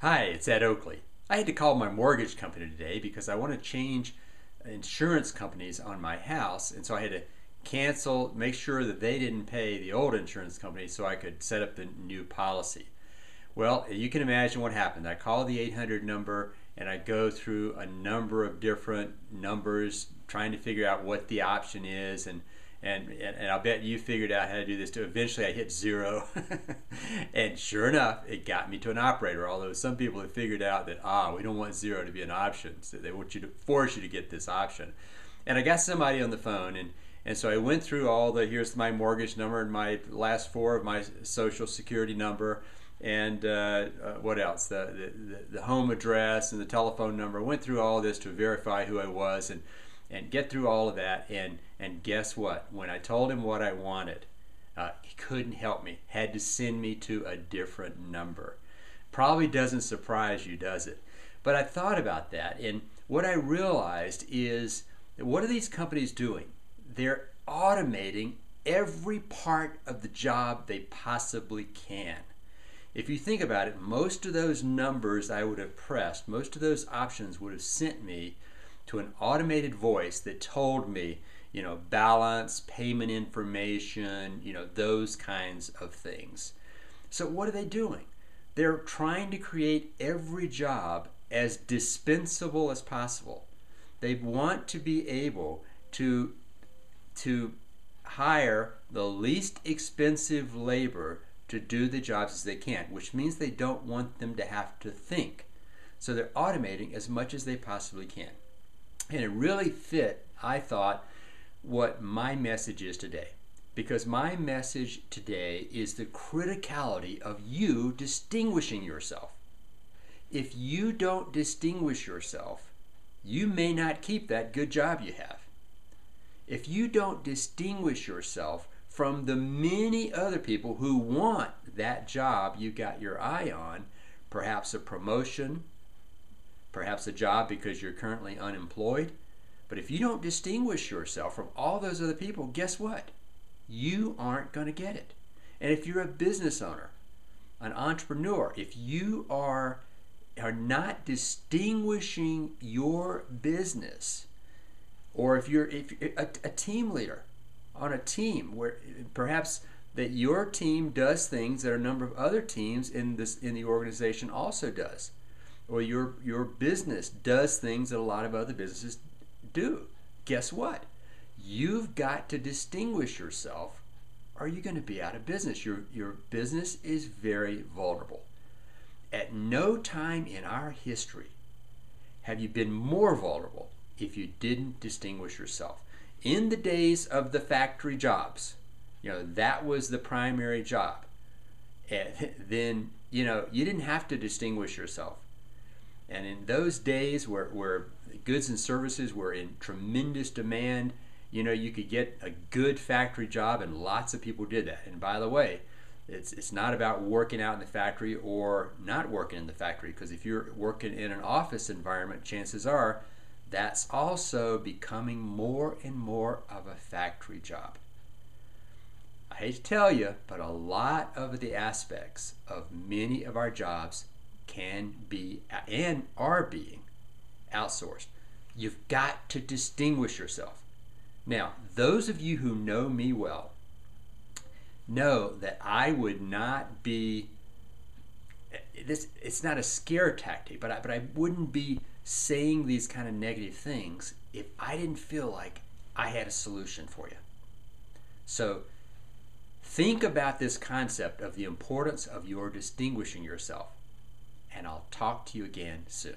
Hi, it's Ed Oakley. I had to call my mortgage company today because I want to change insurance companies on my house, and so I had to cancel, make sure that they didn't pay the old insurance company so I could set up the new policy. Well, you can imagine what happened. I call the 800 number and I go through a number of different numbers trying to figure out what the option is, and I'll bet you figured out how to do this too. Eventually I hit zero and sure enough it got me to an operator, although some people have figured out that we don't want zero to be an option, so they want you to force you to get this option. And I got somebody on the phone, and so I went through all the, here's my mortgage number and my last four of my social security number, and what else, the home address and the telephone number. Went through all this to verify who I was, and get through all of that, and guess what? When I told him what I wanted, he couldn't help me. Had to send me to a different number. Probably doesn't surprise you, does it? But I thought about that, and what I realized is, what are these companies doing? They're automating every part of the job they possibly can. If you think about it, most of those numbers I would have pressed, most of those options would have sent me to an automated voice that told me, balance, payment information, those kinds of things. So what are they doing? They're trying to create every job as dispensable as possible. They want to be able to hire the least expensive labor to do the jobs as they can, which means they don't want them to have to think. So they're automating as much as they possibly can. And it really fit, I thought, what my message is today. Because my message today is the criticality of you distinguishing yourself. If you don't distinguish yourself, you may not keep that good job you have. If you don't distinguish yourself from the many other people who want that job you got your eye on, perhaps a promotion, perhaps a job because you're currently unemployed, but if you don't distinguish yourself from all those other people, guess what? You aren't going to get it. And if you're a business owner, an entrepreneur, if you are not distinguishing your business, or if you're a team leader on a team where perhaps that your team does things that a number of other teams in the organization also does, or your business does things that a lot of other businesses do, guess what? You've got to distinguish yourself, or you're going to be out of business. Your business is very vulnerable. At no time in our history have you been more vulnerable if you didn't distinguish yourself. In the days of the factory jobs, that was the primary job. And then, you didn't have to distinguish yourself. And in those days where goods and services were in tremendous demand, you could get a good factory job, and lots of people did that. And by the way, it's not about working out in the factory or not working in the factory, because if you're working in an office environment, chances are that's also becoming more and more of a factory job. I hate to tell you, but a lot of the aspects of many of our jobs can be and are being outsourced. You've got to distinguish yourself. Now, those of you who know me well know that I would not be this. It's not a scare tactic, but I wouldn't be saying these kind of negative things if I didn't feel like I had a solution for you. So think about this concept of the importance of your distinguishing yourself, and I'll talk to you again soon.